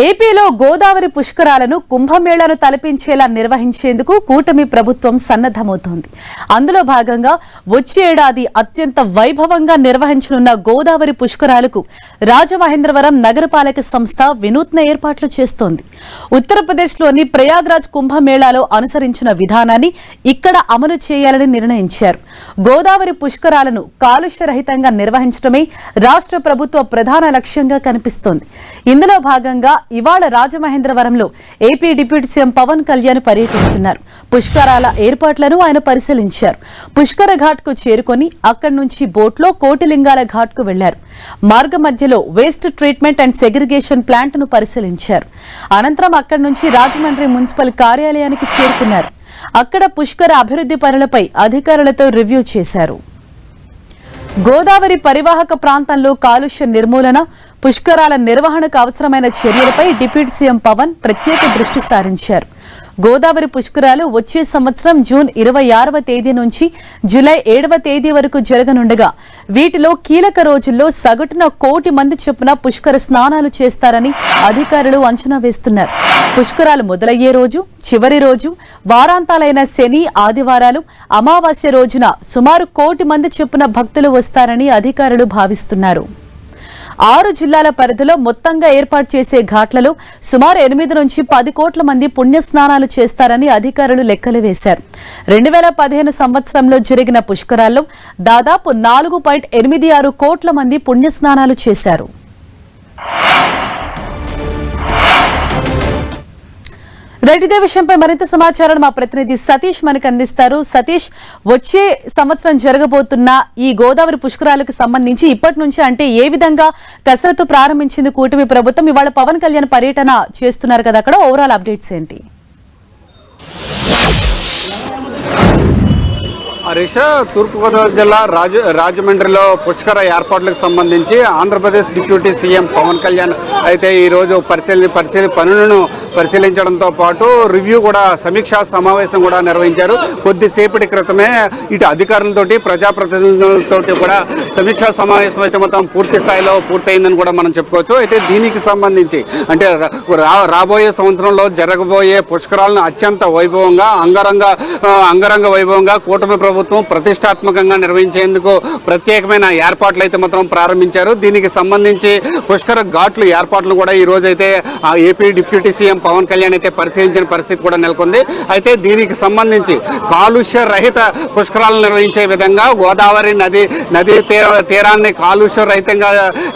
ఏపీలో గోదావరి పుష్కరాలను కుంభమేళాను తలపించేలా నిర్వహించేందుకు కూటమి ప్రభుత్వం సన్నద్దమవుతోంది. అందులో భాగంగా వచ్చే ఏడాది అత్యంత వైభవంగా నిర్వహించనున్న గోదావరి పుష్కరాలకు రాజమహేంద్రవరం నగరపాలక సంస్థ వినూత్న ఏర్పాట్లు చేస్తోంది. ఉత్తరప్రదేశ్లోని ప్రయాగ్రాజ్ కుంభమేళాలో అనుసరించిన విధానాన్ని ఇక్కడ అమలు చేయాలని నిర్ణయించారు. గోదావరి పుష్కరాలను కాలుష్యరహితంగా నిర్వహించడమే రాష్ట్ర ప్రభుత్వ ప్రధాన లక్ష్యంగా కనిపిస్తోంది. ఇందులో భాగంగా ఇవాళ రాజమహేంద్రవరంలో AP deputy CM Pawan Kalyan పర్యటిస్తున్నారు. పుష్కరాల ఏర్పాట్లను ఆయన పరిశీలించారు. పుష్కర ఘాట్ కు చేరుకొని అక్కడి నుంచి బోట్లో కోటిలింగాల ఘాట్ కు వెళ్లారు. మార్గ మధ్యలో waste treatment and segregation plant ను పరిశీలించారు. అనంతరం అక్కడి నుంచి రాజమండ్రి మున్సిపల్ కార్యాలయానికి చేరుకున్నారు. అక్కడ పుష్కర అభివృద్ధి పనులపై అధికారులతో రివ్యూ చేశారు. గోదావరి పరివాహక ప్రాంతంలో కాలుష్య నిర్మూలన, పుష్కరాల నిర్వహణకు అవసరమైన చర్యలపై డిప్యూటీ సీఎం పవన్ ప్రత్యేక దృష్టి సారించారు. గోదావరి పుష్కరాలు వచ్చే సంవత్సరం జూన్ 26వ తేదీ నుంచి జూలై 7వ తేదీ వరకు జరగనుండగా వీటిలో కీలక రోజుల్లో సగటున 1 కోటి మంది చొప్పున పుష్కర స్నానాలు చేస్తారని అధికారులు అంచనా వేస్తున్నారు. పుష్కరాలు మొదలయ్యే రోజు, చివరి రోజు, వారాంతాలైన శని, ఆదివారాలు, అమావాస్య రోజున సుమారు 1 కోటి మంది చొప్పున భక్తులు వస్తారని అధికారులు భావిస్తున్నారు. 6 జిల్లాల పరిధిలో మొత్తంగా ఏర్పాటు చేసే ఘాట్లలో సుమారు 8 నుంచి 10 కోట్ల మంది పుణ్యస్నానాలు చేస్తారని అధికారులు లెక్కలు వేశారు. 2015 సంవత్సరంలో జరిగిన పుష్కరాల్లో దాదాపు 4.86 కోట్ల మంది పుణ్యస్నానాలు చేశారు. ఇదే విషయంపై మరింత సమాచారాన్ని మా ప్రతినిధి సతీష్ మనకు అందిస్తారు. సతీష్, వచ్చే సంవత్సరం జరగబోతున్న ఈ గోదావరి పుష్కరాలకు సంబంధించి ఇప్పటి నుంచి అంటే ఏ విధంగా కసరత్తు ప్రారంభించింది కూటమి ప్రభుత్వం? ఇవాళ పవన్ కళ్యాణ్ పర్యటన చేస్తున్నారు కదా, అక్కడ ఓవరాల్ అప్డేట్స్ ఏంటి? హరీష్, తూర్పుగోదావరి జిల్లా రాజమండ్రిలో పుష్కర ఏర్పాట్లకు సంబంధించి ఆంధ్రప్రదేశ్ డిప్యూటీ సీఎం పవన్ కళ్యాణ్ అయితే ఈరోజు పనులను పరిశీలించడంతో పాటు రివ్యూ కూడా సమీక్షా సమావేశం కూడా నిర్వహించారు. కొద్దిసేపటి క్రితమే ఇటు అధికారులతోటి ప్రజాప్రతినిధులతోటి కూడా సమీక్షా సమావేశం అయితే మొత్తం పూర్తి స్థాయిలో పూర్తయిందని కూడా మనం చెప్పుకోవచ్చు. అయితే దీనికి సంబంధించి అంటే రాబోయే సంవత్సరంలో జరగబోయే పుష్కరాలను అత్యంత వైభవంగా అంగరంగ వైభవంగా కూటమి ప్రభుత్వం ప్రతిష్టాత్మకంగా నిర్వహించేందుకు ప్రత్యేకమైన ఏర్పాట్లు అయితే మాత్రం ప్రారంభించారు. దీనికి సంబంధించి పుష్కర ఘాట్లు ఏర్పాట్లు కూడా ఈ రోజు అయితే AP deputy CM Pawan Kalyan అయితే పరిశీలించిన పరిస్థితి కూడా నెలకొంది. అయితే దీనికి సంబంధించి కాలుష్య రహిత పుష్కరాలను నిర్వహించే విధంగా గోదావరి నది తీరాన్ని కాలుష్య రహితంగా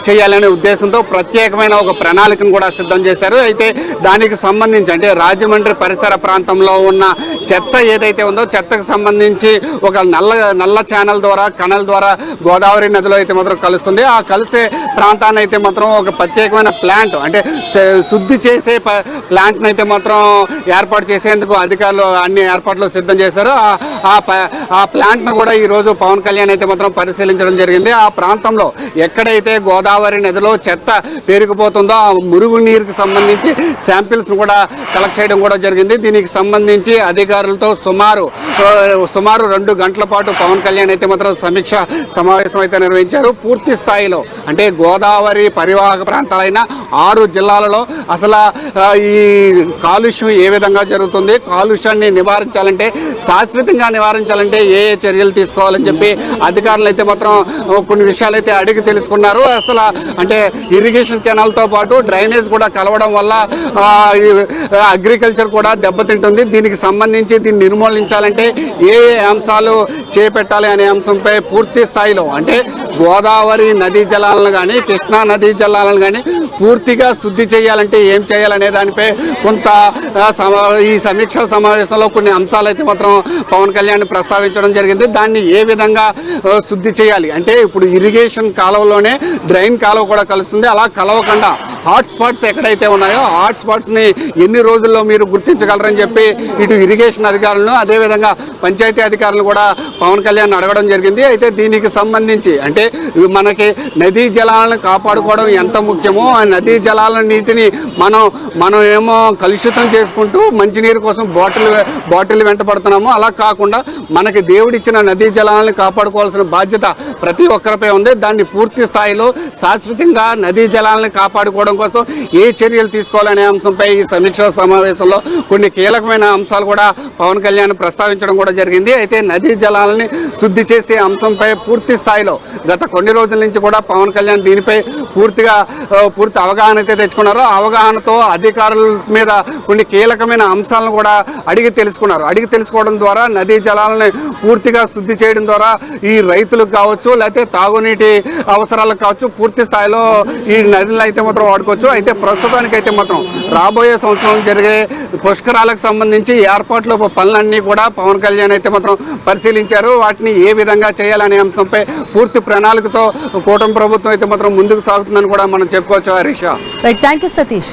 చేయాలనే ఉద్దేశంతో ప్రత్యేకమైన ఒక ప్రణాళికను కూడా సిద్ధం చేశారు. అయితే దానికి సంబంధించి అంటే రాజమండ్రి పరిసర ప్రాంతంలో ఉన్న చెత్త ఏదైతే ఉందో చెత్తకు సంబంధించి ఒక నల్ల ఛానల్ ద్వారా కనల్ ద్వారా గోదావరి నదిలో అయితే మాత్రం కలుస్తుంది. ఆ కలిసే ప్రాంతాన్ని అయితే మాత్రం ఒక ప్రత్యేకమైన ప్లాంట్ అంటే శుద్ధి చేసే ప్లాంట్ని అయితే మాత్రం ఏర్పాటు చేసేందుకు అధికారులు అన్ని ఏర్పాట్లు సిద్ధం చేశారు. ఆ ప్లాంట్ను కూడా ఈరోజు పవన్ కళ్యాణ్ అయితే మాత్రం పరిశీలించడం జరిగింది. ఆ ప్రాంతంలో ఎక్కడైతే గోదావరి నదిలో చెత్త పేరుకుపోతుందో ఆ మురుగునీరుకి సంబంధించి శాంపిల్స్ను కూడా కలెక్ట్ చేయడం కూడా జరిగింది. దీనికి సంబంధించి అధికారులతో సుమారు 2 గంటల పాటు పవన్ కళ్యాణ్ అయితే మాత్రం సమీక్ష సమావేశం అయితే నిర్వహించారు. పూర్తి స్థాయిలో అంటే గోదావరి పరివాహక ప్రాంతాలైన 6 జిల్లాలలో అసలు ఈ కాలుష్యం ఏ విధంగా జరుగుతుంది, కాలుష్యాన్ని నివారించాలంటే శాశ్వతంగా నివారించాలంటే ఏ చర్యలు తీసుకోవాలని చెప్పి అధికారులు అయితే మాత్రం కొన్ని విషయాలు అయితే అడిగి తెలుసుకున్నారు. అసలు అంటే ఇరిగేషన్ కెనాల్తో పాటు డ్రైనేజ్ కూడా కలవడం వల్ల అగ్రికల్చర్ కూడా దెబ్బతింటుంది. దీనికి సంబంధించి దీన్ని నిర్మూలించాలంటే ఏ అంశాలు చేపట్టాలి అనే అంశంపై పూర్తి స్థాయిలో అంటే గోదావరి నదీ జలాలను కానీ కృష్ణా నదీ జలాలను కానీ పూర్తిగా శుద్ధి చేయాలంటే ఏం చేయాలనే దానిపై కొంత ఈ సమీక్షా సమావేశంలో కొన్ని అంశాలు అయితే మాత్రం పవన్ కళ్యాణ్ ప్రస్తావించడం జరిగింది. దాన్ని ఏ విధంగా శుద్ధి చేయాలి అంటే ఇప్పుడు ఇరిగేషన్ కాలువలోనే డ్రైన్ కాలువ కూడా కలుస్తుంది. అలా కలవకుండా హాట్ స్పాట్స్ ఎక్కడైతే ఉన్నాయో హాట్ స్పాట్స్ని ఎన్ని రోజుల్లో మీరు గుర్తించగలరని చెప్పి ఇటు ఇరిగేషన్ అధికారులను అదేవిధంగా పంచాయతీ అధికారులను కూడా పవన్ కళ్యాణ్ అడగడం జరిగింది. అయితే దీనికి సంబంధించి అంటే అయితే మనకి నదీ జలాలను కాపాడుకోవడం ఎంత ముఖ్యమో, ఆ నదీ జలాల నీటిని మనం ఏమో కలుషితం చేసుకుంటూ మంచినీరు కోసం బాటిల్ వెంట పడుతున్నామో అలా కాకుండా మనకి దేవుడిచ్చిన నదీ జలాలను కాపాడుకోవాల్సిన బాధ్యత ప్రతి ఒక్కరిపై ఉంది. దాన్ని పూర్తి స్థాయిలో శాశ్వతంగా నదీ జలాలను కాపాడుకోవడం కోసం ఏ చర్యలు తీసుకోవాలనే అంశంపై ఈ సమీక్షా సమావేశంలో కొన్ని కీలకమైన అంశాలు కూడా పవన్ కళ్యాణ్ ప్రస్తావించడం కూడా జరిగింది. అయితే నదీ జలాలని శుద్ధి చేసే అంశంపై పూర్తి స్థాయిలో గత కొన్ని రోజుల నుంచి కూడా పవన్ కళ్యాణ్ దీనిపై పూర్తి అవగాహన అయితే తెచ్చుకున్నారు. అవగాహనతో అధికారుల మీద కొన్ని కీలకమైన అంశాలను కూడా అడిగి తెలుసుకోవడం ద్వారా నదీ జలాలని పూర్తిగా శుద్ధి చేయడం ద్వారా ఈ రైతులకు కావచ్చు, లేకపోతే తాగునీటి అవసరాలకు కావచ్చు, పూర్తి స్థాయిలో ఈ నదులను అయితే మాత్రం వాడుకోవచ్చు. అయితే ప్రస్తుతానికి అయితే మాత్రం రాబోయే సంవత్సరం జరిగే పుష్కరాలకు సంబంధించి ఏర్పాట్ల పనులన్నీ కూడా పవన్ కళ్యాణ్ అయితే మాత్రం పరిశీలించారు. వాటిని ఏ విధంగా చేయాలనే అంశంపై పూర్తి ప్రణాళికతో కూటమి ప్రభుత్వం అయితే మాత్రం ముందుకు సాగుతుందని కూడా మనం చెప్పుకోవచ్చు. Harisha, right, thank you Satish.